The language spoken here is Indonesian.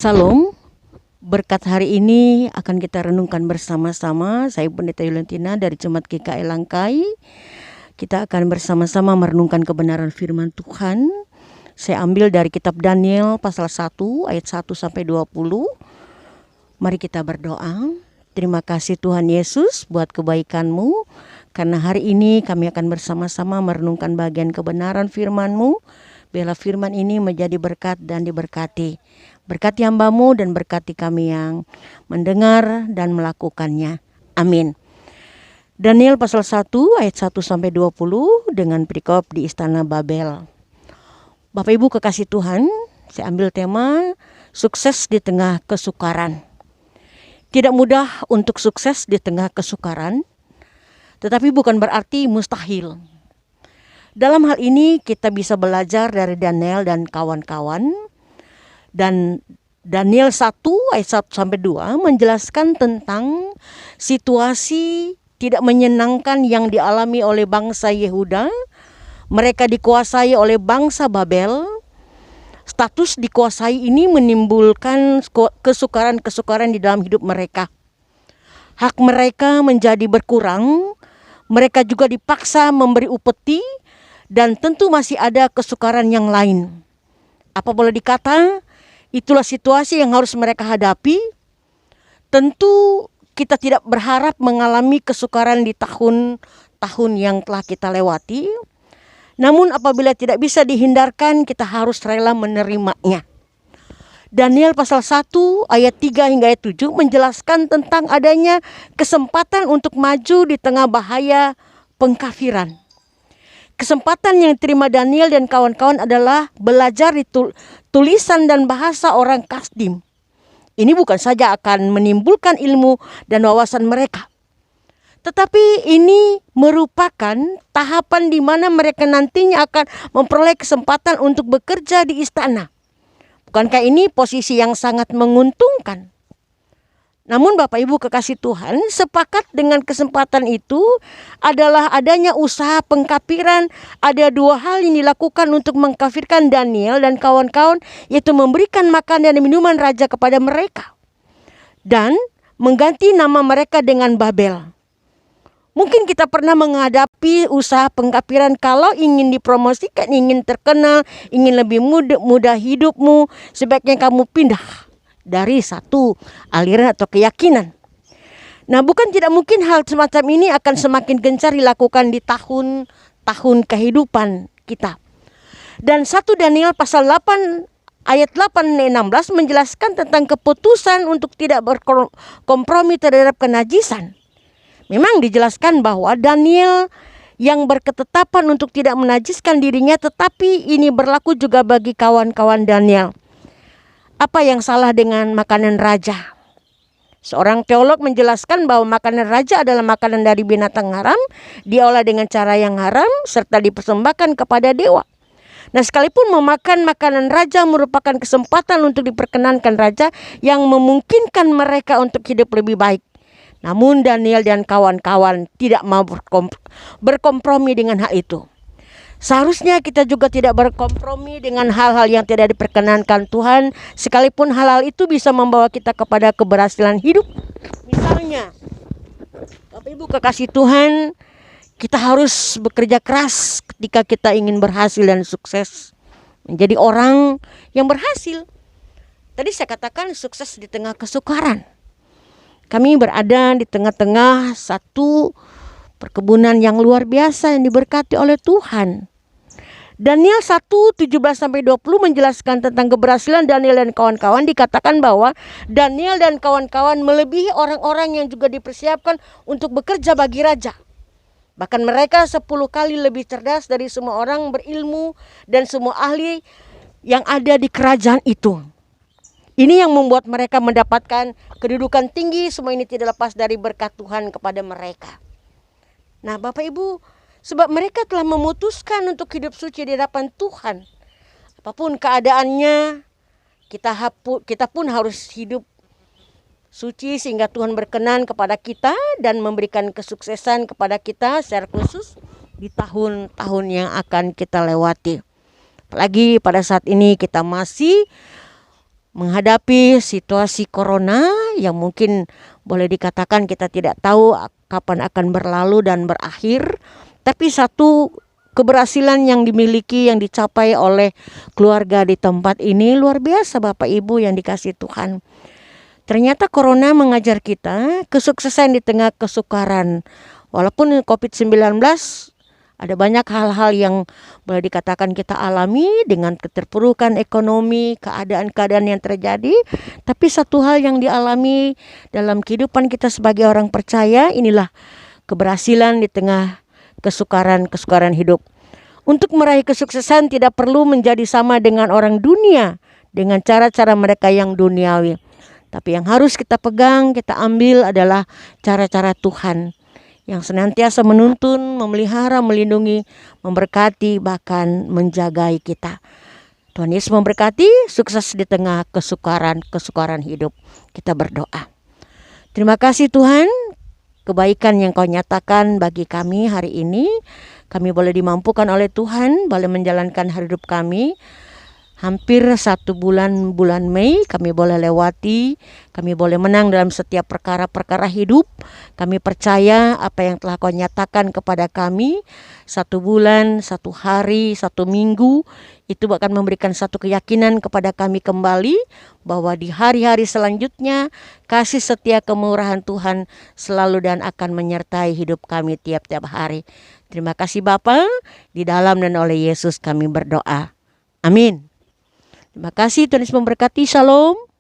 Salam, berkat hari ini akan kita renungkan bersama-sama. Saya Pendeta Yulentina dari Jemaat GKI Langkai. Kita akan bersama-sama merenungkan kebenaran firman Tuhan. Saya ambil dari kitab Daniel pasal 1 ayat 1 sampai 20. Mari kita berdoa. Terima kasih Tuhan Yesus buat kebaikan-Mu. Karena hari ini kami akan bersama-sama merenungkan bagian kebenaran firman-Mu. Biarlah firman ini menjadi berkat dan diberkati. Berkati hamba-Mu dan berkati kami yang mendengar dan melakukannya. Amin. Daniel pasal 1 ayat 1 sampai 20 dengan perikop di Istana Babel. Bapak Ibu kekasih Tuhan, saya ambil tema sukses di tengah kesukaran. Tidak mudah untuk sukses di tengah kesukaran, tetapi bukan berarti mustahil. Dalam hal ini kita bisa belajar dari Daniel dan kawan-kawan. Dan Daniel 1 ayat 1 sampai 2 menjelaskan tentang situasi tidak menyenangkan yang dialami oleh bangsa Yehuda. Mereka dikuasai oleh bangsa Babel. Status dikuasai ini menimbulkan kesukaran-kesukaran di dalam hidup mereka. Hak mereka menjadi berkurang. Mereka juga dipaksa memberi upeti dan tentu masih ada kesukaran yang lain. Apa boleh dikata? Itulah situasi yang harus mereka hadapi. Tentu kita tidak berharap mengalami kesukaran di tahun-tahun yang telah kita lewati. Namun apabila tidak bisa dihindarkan, kita harus rela menerimanya. Daniel pasal 1 ayat 3 hingga ayat 7 menjelaskan tentang adanya kesempatan untuk maju di tengah bahaya pengkafiran. Kesempatan yang diterima Daniel dan kawan-kawan adalah belajar di tulisan dan bahasa orang Kasdim. Ini bukan saja akan menimbulkan ilmu dan wawasan mereka, tetapi ini merupakan tahapan di mana mereka nantinya akan memperoleh kesempatan untuk bekerja di istana. Bukankah ini posisi yang sangat menguntungkan? Namun Bapak Ibu kekasih Tuhan, sepakat dengan kesempatan itu adalah adanya usaha pengkafiran. Ada dua hal yang dilakukan untuk mengkafirkan Daniel dan kawan-kawan, yaitu memberikan makanan dan minuman raja kepada mereka dan mengganti nama mereka dengan Babel. Mungkin kita pernah menghadapi usaha pengkafiran kalau ingin dipromosikan, ingin terkenal, ingin lebih mudah hidupmu, sebaiknya kamu pindah dari satu aliran atau keyakinan. Nah, bukan tidak mungkin hal semacam ini akan semakin gencar dilakukan di tahun-tahun kehidupan kita. Dan 1 Daniel pasal 8 ayat 8-16 menjelaskan tentang keputusan untuk tidak berkompromi terhadap kenajisian. Memang dijelaskan bahwa Daniel yang berketetapan untuk tidak menajiskan dirinya, tetapi ini berlaku juga bagi kawan-kawan Daniel. Apa yang salah dengan makanan raja? Seorang teolog menjelaskan bahwa makanan raja adalah makanan dari binatang haram, diolah dengan cara yang haram, serta dipersembahkan kepada dewa. Nah, sekalipun memakan makanan raja merupakan kesempatan untuk diperkenankan raja yang memungkinkan mereka untuk hidup lebih baik. Namun Daniel dan kawan-kawan tidak mau berkompromi dengan hal itu. Seharusnya kita juga tidak berkompromi dengan hal-hal yang tidak diperkenankan Tuhan, sekalipun hal-hal itu bisa membawa kita kepada keberhasilan hidup. Misalnya, Bapak Ibu kekasih Tuhan, kita harus bekerja keras ketika kita ingin berhasil dan sukses, menjadi orang yang berhasil. Tadi saya katakan sukses di tengah kesukaran. Kami berada di tengah-tengah satu perkebunan yang luar biasa yang diberkati oleh Tuhan. Daniel 1:17-20 menjelaskan tentang keberhasilan Daniel dan kawan-kawan. Dikatakan bahwa Daniel dan kawan-kawan melebihi orang-orang yang juga dipersiapkan untuk bekerja bagi raja. Bahkan mereka 10 kali lebih cerdas dari semua orang berilmu dan semua ahli yang ada di kerajaan itu. Ini yang membuat mereka mendapatkan kedudukan tinggi. Semua ini tidak lepas dari berkat Tuhan kepada mereka. Nah, Bapak Ibu, sebab mereka telah memutuskan untuk hidup suci di hadapan Tuhan. Apapun keadaannya, kita pun harus hidup suci sehingga Tuhan berkenan kepada kita dan memberikan kesuksesan kepada kita secara khusus di tahun-tahun yang akan kita lewati. Apalagi pada saat ini kita masih menghadapi situasi corona yang mungkin boleh dikatakan kita tidak tahu kapan akan berlalu dan berakhir. Tapi satu keberhasilan yang dimiliki, yang dicapai oleh keluarga di tempat ini luar biasa Bapak Ibu yang dikasihi Tuhan. Ternyata corona mengajar kita kesuksesan di tengah kesukaran. Walaupun COVID-19 ada banyak hal-hal yang boleh dikatakan kita alami dengan keterpurukan ekonomi, keadaan-keadaan yang terjadi. Tapi satu hal yang dialami dalam kehidupan kita sebagai orang percaya, inilah keberhasilan di tengah kesukaran hidup. Untuk meraih kesuksesan tidak perlu menjadi sama dengan orang dunia, dengan cara-cara mereka yang duniawi. Tapi yang harus kita pegang, kita ambil adalah cara-cara Tuhan yang senantiasa menuntun, memelihara, melindungi, memberkati, bahkan menjagai kita. Tuhan Yesus memberkati, sukses di tengah kesukaran hidup. Kita berdoa. Terima kasih Tuhan, kebaikan yang Kau nyatakan bagi kami hari ini. Kami boleh dimampukan oleh Tuhan, boleh menjalankan hidup kami. Hampir 1 bulan Mei kami boleh lewati, kami boleh menang dalam setiap perkara-perkara hidup. Kami percaya apa yang telah Kau nyatakan kepada kami 1 bulan, 1 hari, 1 minggu, itu akan memberikan satu keyakinan kepada kami kembali bahwa di hari-hari selanjutnya kasih setia kemurahan Tuhan selalu dan akan menyertai hidup kami tiap-tiap hari. Terima kasih Bapa, di dalam dan oleh Yesus kami berdoa. Amin. Terima kasih, Tuhan Yesus memberkati. Shalom.